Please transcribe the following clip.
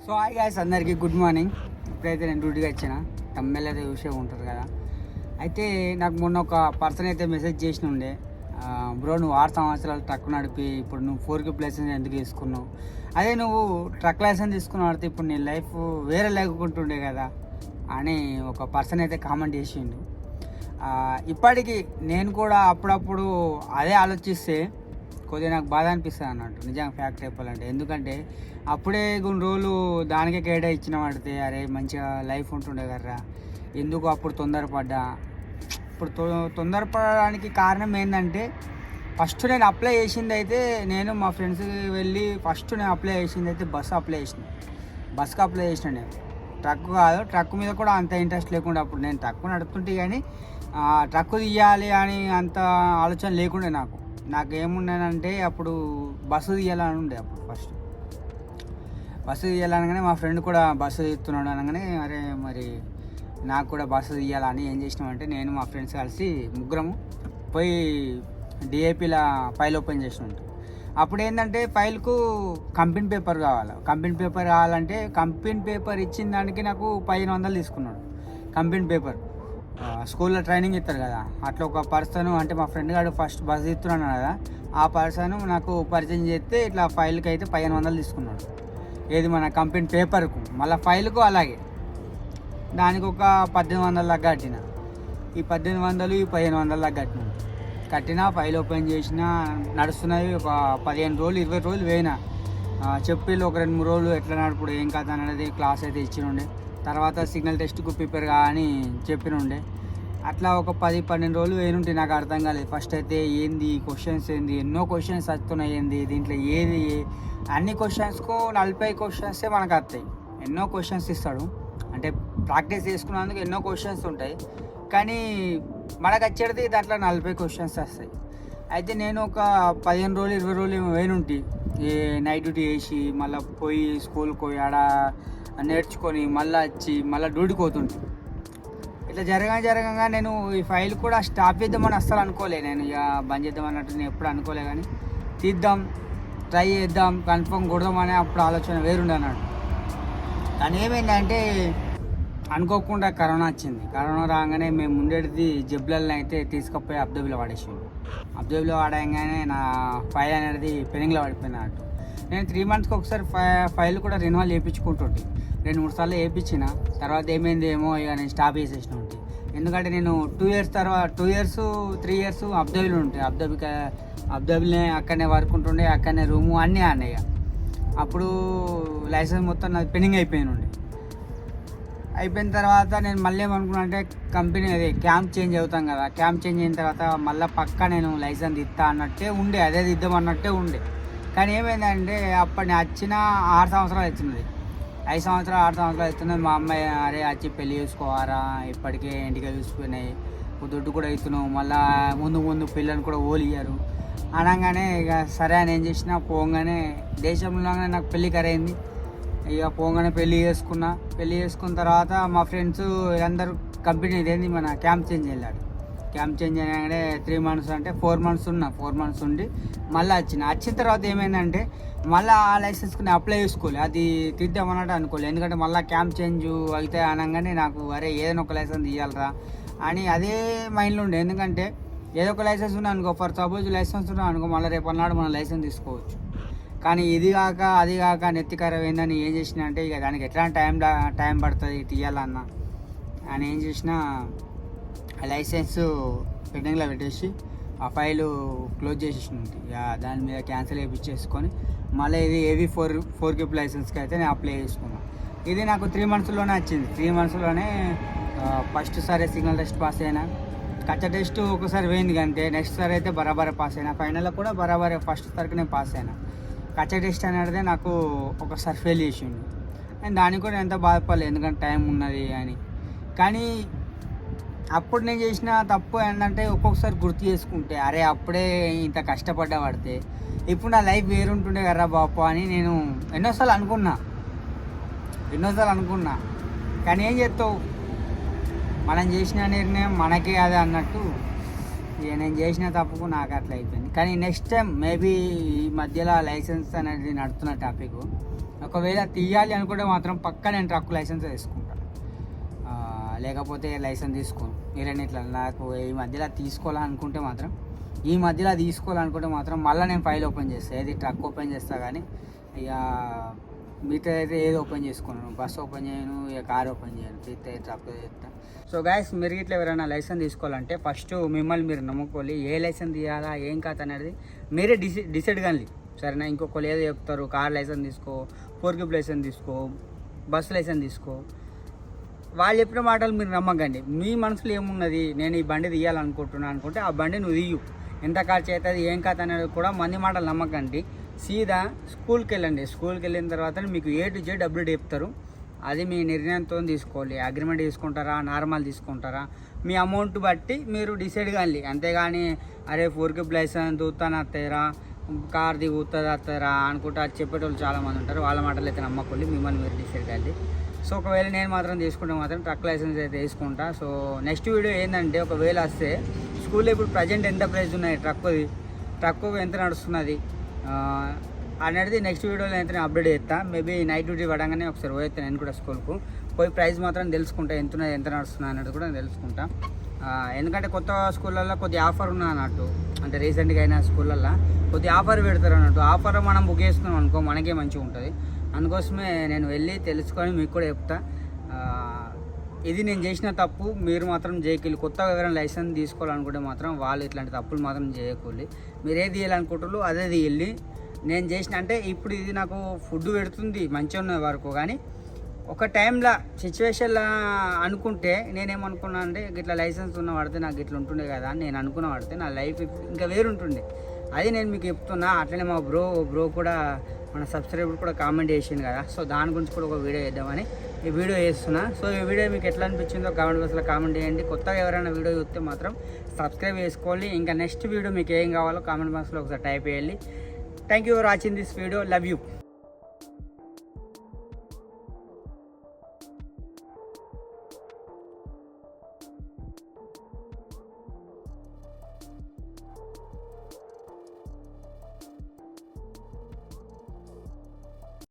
So hi guys, అందరికీ good morning. ఇప్పుడైతే నేను డ్యూటీకి వచ్చిన తమ్మెల్ అయితే విషయం ఉంటుంది కదా. అయితే నాకు మొన్న ఒక పర్సన్ అయితే మెసేజ్ చేసిన ఉండే, బ్రో నువ్వు 6 సంవత్సరాలు ట్రక్ నడిపి ఇప్పుడు నువ్వు 4K లైసెన్స్ ఎందుకు తీసుకున్నావు, అదే నువ్వు ట్రక్ లైసెన్స్ తీసుకున్నావు అంటే ఇప్పుడు నీ లైఫ్ వేరే లేకుంటుండే కదా అని ఒక పర్సన్ అయితే కామెంట్ చేసిండు. ఇప్పటికీ నేను కూడా అప్పుడప్పుడు అదే ఆలోచిస్తే కొద్దిగా నాకు బాధ అనిపిస్తుంది అన్నట్టు, నిజంగా ఫ్యాక్ట్ చెప్పాలంటే. ఎందుకంటే అప్పుడే కొన్ని రోజులు దానికే కేటా ఇచ్చిన పడితే అరే మంచిగా లైఫ్ ఉంటుండే కదరా, ఎందుకు అప్పుడు తొందరపడ్డా. ఇప్పుడు తొందరపడడానికి కారణం ఏంటంటే ఫస్ట్ నేను అప్లై చేసింది అయితే నేను మా ఫ్రెండ్స్కి వెళ్ళి ఫస్ట్ నేను అప్లై చేసింది అయితే బస్కి అప్లై చేసిన. నేను ట్రక్ కాదు, ట్రక్ మీద కూడా అంత ఇంట్రెస్ట్ లేకుండా అప్పుడు నేను ట్రక్ నడుపుతుంటే కానీ ట్రక్ తీయాలి అని అంత ఆలోచన లేకుండే. నాకు ఏముండేనంటే అప్పుడు బస్సు తీయాలని ఉండే. అప్పుడు ఫస్ట్ బస్సు తీయాలనగానే మా ఫ్రెండ్ కూడా బస్సు తీస్తున్నాడు అనగానే అరే మరి నాకు కూడా బస్సు తీయాలని ఏం చేసినామంటే నేను మా ఫ్రెండ్స్ కలిసి ముగ్గురము పోయి డిఏపీలో ఫైల్ ఓపెన్ చేసినట్టు. అప్పుడు ఏంటంటే ఫైల్కు కంపెనీ పేపర్ కావాలి. కంపెనీ పేపర్ కావాలంటే కంపెనీ పేపర్ ఇచ్చిన దానికి నాకు 1500 తీసుకున్నాడు. కంపెనీ పేపర్ స్కూల్లో ట్రైనింగ్ ఇస్తారు కదా, అట్లా ఒక పర్సన్ అంటే మా ఫ్రెండ్ గారు ఫస్ట్ బస్ తీస్తున్నాను కదా, ఆ పర్సన్ నాకు పరిచయం చేస్తే ఇట్లా ఫైల్కి అయితే 1500 తీసుకున్నాడు. ఏది మన కంపెనీ పేపర్కు, మళ్ళీ ఫైల్కు అలాగే. దానికి ఒక 1800 దాకా కట్టిన. ఈ 1800 ఈ 1500 దాకా కట్టిన ఫైల్ ఓపెన్ చేసిన. నడుస్తున్నవి ఒక 15 రోజులు 20 రోజులు పోయినా. చెప్పిళ్ళు ఒక 2-3 రోజులు ఎట్లా నడుపుడు ఏం కథ అనేది క్లాస్ అయితే ఇచ్చినుండే. తర్వాత సిగ్నల్ టెస్ట్కు ప్రిపేర్ అని చెప్పినుండే. అట్లా ఒక 10-12 రోజులు వేనుంటే నాకు అర్థం కాలేదు. ఫస్ట్ అయితే ఏంది క్వశ్చన్స్, ఏంది ఎన్నో క్వశ్చన్స్ వస్తున్నాయి, ఏంది దీంట్లో ఏది అన్ని క్వశ్చన్స్కు 40 క్వశ్చన్సే మనకు వస్తాయి. ఎన్నో క్వశ్చన్స్ ఇస్తాడు, అంటే ప్రాక్టీస్ చేసుకున్నందుకు ఎన్నో క్వశ్చన్స్ ఉంటాయి, కానీ మనకు వచ్చేది దాంట్లో 40 క్వశ్చన్స్ వస్తాయి. అయితే నేను ఒక 15 రోజులు 20 రోజులు వేనుంటి నైట్ డ్యూటీ చేసి మళ్ళీ పోయి స్కూల్కి పోయి ఆడ నేర్చుకొని మళ్ళీ వచ్చి మళ్ళీ డ్యూటీకి పోతుంటే ఇట్లా జరగగా నేను ఈ ఫైల్ కూడా స్టాప్ చేద్దామని అస్సలు అనుకోలే. నేను ఇక బంద్ చేద్దామన్నట్టు నేను ఎప్పుడు అనుకోలే, కానీ తీద్దాం ట్రై చేద్దాం కన్ఫర్మ్ కొడదామని అప్పుడు ఆలోచన వేరుండే అన్నాడు. కానీ ఏమైందంటే అనుకోకుండా కరోనా వచ్చింది. కరోనా రాగానే మేము ఉండేది జబ్బులను అయితే తీసుకుపోయి అబ్దబీలో పడేసాడు. అబ్దబీలో పడగానే నా ఫైల్ అనేది పెండింగ్లో పడిపోయినట్టు. నేను 3 monthsకి ఒకసారి ఫైల్ కూడా రెన్యువల్ చేయించుకుంటుంటే 2-3 సార్లు వేయించిన. తర్వాత ఏమైంది ఏమో ఇక నేను స్టాప్ చేసేసిన ఉంటాయి. ఎందుకంటే నేను 2 years తర్వాత 2 years 3 years అబ్దబీలో ఉంటాయి. అబ్దబీలోనే అక్కడనే వర్క్ ఉంటుండే, అక్కడనే రూము అన్నీ అన్నాయి. అప్పుడు లైసెన్స్ మొత్తం నాది పెండింగ్ అయిపోయిన తర్వాత నేను మళ్ళీ ఏమనుకున్నా అంటే కంపెనీ అదే క్యాంప్ చేంజ్ అవుతాం కదా, క్యాంప్ చేంజ్ అయిన తర్వాత మళ్ళీ పక్కా నేను లైసెన్స్ ఇస్తా అన్నట్టే ఉండే, అదే ఇద్దామన్నట్టే ఉండే. కానీ ఏమైందంటే అప్పటి వచ్చిన 6 సంవత్సరాలు వచ్చినది, 5 సంవత్సరాలు 6 సంవత్సరాలు అవుతున్నది. మా అమ్మాయి అరే వచ్చి పెళ్ళి చేసుకోవారా, ఇప్పటికే ఇంటికి చూసుకున్నాయి, దుడ్డు కూడా అవుతున్నావు, మళ్ళీ ముందు పిల్లల్ని కూడా ఓలియ్యారు అనగానే ఇక సరే అని ఏం చేసినా పోగానే దేశంలో నాకు పెళ్ళి కరైంది. ఇక పోగానే పెళ్ళి చేసుకున్న తర్వాత మా ఫ్రెండ్స్ అందరూ కంపెనీ ఇదేంది మన క్యాంప్ చేంజ్ వెళ్ళాడు. క్యాంప్ చేంజ్ అయినాగానే 3 months అంటే 4 months ఉన్నా. 4 months ఉండి మళ్ళీ వచ్చిన తర్వాత ఏమైందంటే మళ్ళీ ఆ లైసెన్స్కి అప్లై చేసుకోలే, అది తీద్దామన్నట్టు అనుకోలేదు. ఎందుకంటే మళ్ళీ క్యాంప్ చేంజ్ అయితే అనగానే నాకు అరే ఏదైనా ఒక లైసెన్స్ తీయాలరా అని అదే మైండ్లో ఉండే. ఎందుకంటే ఏదో ఒక లైసెన్స్ ఉన్నా అనుకో, ఫర్ సపోజ్ లైసెన్స్ ఉన్నా అనుకో, మళ్ళీ రేపు అన్నాడు మనం లైసెన్స్ తీసుకోవచ్చు. కానీ ఇది కాక అది కాక నెత్తికరం ఏందని ఏం చేసిన అంటే ఇక దానికి ఎట్లా టైం పడుతుంది తీయాలన్నా అని ఏం చేసిన లైసెన్స్ పెండింగ్లో పెట్టేసి ఆ ఫైలు క్లోజ్ చేసేసింది. ఇక దాని మీద క్యాన్సిల్ చేయించేసుకొని మళ్ళీ ఇది ఏవి 4K లైసెన్స్కి అయితే నేను అప్లై చేసుకున్నాను. ఇది నాకు 3 monthsలోనే వచ్చింది. 3 monthsలోనే ఫస్ట్ సారి సిగ్నల్ టెస్ట్ పాస్ అయినా, కచ్చా టెస్ట్ ఒకసారి పోయింది కంటే నెక్స్ట్ సారి అయితే బరాబర్ పాస్ అయినా, ఫైనల్లో కూడా బరాబర్ ఫస్ట్ సారికి నేను పాస్ అయినా. కచ్చా టెస్ట్ అనేది నాకు ఒకసారి ఫెయిల్ చేసిండు. నేను దానికి కూడా ఎంత బాధపడలేదు, ఎందుకంటే టైం ఉన్నది అని. కానీ అప్పుడు నేను చేసిన తప్పు ఏంటంటే ఒక్కొక్కసారి గుర్తు చేసుకుంటే అరే అప్పుడే ఇంత కష్టపడ్డా పడితే ఇప్పుడు నా లైఫ్ వేరుంటుండే కర్రా బాపు అని నేను ఎన్నోసార్లు అనుకున్నా. కానీ ఏం చేస్తావు, మనం చేసిన నిర్ణయం మనకే అదే అన్నట్టు ఇక నేను చేసిన తప్పుకు నాకు అట్లా అయిపోయింది. కానీ నెక్స్ట్ టైం మేబీ ఈ మధ్యలో లైసెన్స్ అనేది నడుతున్న టాపిక్, ఒకవేళ తీయాలి అనుకుంటే మాత్రం పక్కా నేను ట్రక్ లైసెన్స్ తీసుకుంటాను, లేకపోతే లైసెన్స్ తీసుకోను. మీరైనా ఇట్లా నాకు ఈ మధ్యలో తీసుకోవాలనుకుంటే మాత్రం మళ్ళీ నేను ఫైల్ ఓపెన్ చేస్తాను, ఏది ట్రక్ ఓపెన్ చేస్తా. కానీ ఇక మిగతా అయితే ఏది ఓపెన్ చేసుకున్నాను, బస్సు ఓపెన్ చేయను, ఇక కార్ ఓపెన్ చేయను, తీస్తే ట్రక్ చేస్తాను. సో గైస్, మీరు ఇట్లా ఎవరైనా లైసెన్స్ తీసుకోవాలంటే ఫస్ట్ మిమ్మల్ని మీరు నమ్ముకోవాలి. ఏ లైసెన్స్ తీయాలా ఏం కాదు అనేది మీరే డిసైడ్ కానీ. సరేనా? ఇంకొకరు ఏదో చెప్తారు, కార్ లైసెన్స్ తీసుకో, 4Wheeler లైసెన్స్ తీసుకో, బస్సు లైసెన్స్ తీసుకో, వాళ్ళు చెప్పిన మాటలు మీరు నమ్మకండి. మీ మనసులో ఏమున్నది, నేను ఈ బండి తీయాలనుకుంటున్నాను అనుకుంటే ఆ బండి నువ్వు తీయు. ఎంత ఖర్చు అవుతుంది ఏం కాదు అనేది కూడా మంది మాటలు నమ్మకండి. సీదా స్కూల్కి వెళ్ళండి. స్కూల్కి వెళ్ళిన తర్వాత మీకు A to Z డబ్బులు చెప్తారు. అది మీ నిర్ణయంతో తీసుకోవాలి. అగ్రిమెంట్ తీసుకుంటారా, నార్మల్ తీసుకుంటారా, మీ అమౌంట్ బట్టి మీరు డిసైడ్ కానీ. అంతేగాని అరే 4Wheeler లైసెన్స్ తూతాను వస్తారా, కార్ దిగుతుంది వస్తారా అనుకుంటా చెప్పేటోళ్ళు చాలామంది ఉంటారు. వాళ్ళ మాటలు అయితే నమ్మకండి, మిమ్మల్ని మీరు డిసైడ్ కానీ. సో ఒకవేళ నేను మాత్రం తీసుకుంటే మాత్రం ట్రక్ లైసెన్స్ అయితే తీసుకుంటా. సో నెక్స్ట్ వీడియో ఏంటంటే, ఒకవేళ వస్తే స్కూల్లో ఇప్పుడు ప్రజెంట్ ఎంత ప్రైస్ ఉన్నాయి, ట్రక్ ఎంత నడుస్తున్నది అనేది నెక్స్ట్ వీడియోలో అయితే నేను అప్డేట్ చేస్తాను. మేబీ నైట్ డ్యూటీ పడంగానే ఒకసారి పోయేస్తాను నేను కూడా స్కూల్కు పోయి ప్రైస్ మాత్రం తెలుసుకుంటా, ఎంత ఉన్నది ఎంత నడుస్తున్నా అనేది కూడా నేను తెలుసుకుంటా. ఎందుకంటే కొత్త స్కూళ్ళల్లో కొద్దిగా ఆఫర్ ఉన్నది అన్నట్టు, అంటే రీసెంట్గా అయిన స్కూళ్ళల్లో కొద్దిగా ఆఫర్ పెడతారు అన్నట్టు. ఆఫర్ మనం బుక్ చేసుకున్నాం అనుకో మనకే మంచిగా ఉంటుంది. అందుకోసమే నేను వెళ్ళి తెలుసుకొని మీకు కూడా చెప్తా. ఇది నేను చేసిన తప్పు మీరు మాత్రం చేయకూలి. కొత్తగా ఎవరైనా లైసెన్స్ తీసుకోవాలనుకుంటే మాత్రం వాళ్ళు ఇట్లాంటి తప్పులు మాత్రం చేయకూలి. మీరు ఏది తీయాలనుకుంటారో అదే తీయాలి. నేను చేసిన అంటే ఇప్పుడు ఇది నాకు ఫుడ్ పెడుతుంది మంచిగా ఉన్న వరకు, కానీ ఒక టైంలో సిచ్యువేషన్లో అనుకుంటే నేనేమనుకున్నా అంటే ఇట్లా లైసెన్స్ ఉన్న పడితే నాకు ఇట్లా ఉంటుండే కదా అని నేను అనుకున్న పడితే నా లైఫ్ ఇంకా వేరుంటుండే. అది నేను మీకు చెప్తున్నా. అట్లనే మా బ్రో కూడా మన సబ్స్క్రైబర్ కూడా కామెంట్ చేసింది కదా, సో దాని గురించి కూడా ఒక వీడియో చేద్దామని ఈ వీడియో చేస్తున్నా. సో ఈ వీడియో మీకు ఎట్లా అనిపించిందో కామెంట్ బాక్స్లో కామెంట్ చేయండి. కొత్తగా ఎవరైనా వీడియో చూస్తే మాత్రం సబ్స్క్రైబ్ చేసుకోవాలి. ఇంకా నెక్స్ట్ వీడియో మీకు ఏం కావాలో కామెంట్ బాక్స్లో ఒకసారి టైప్ చేయాలి. Thank you for watching this video. Love you.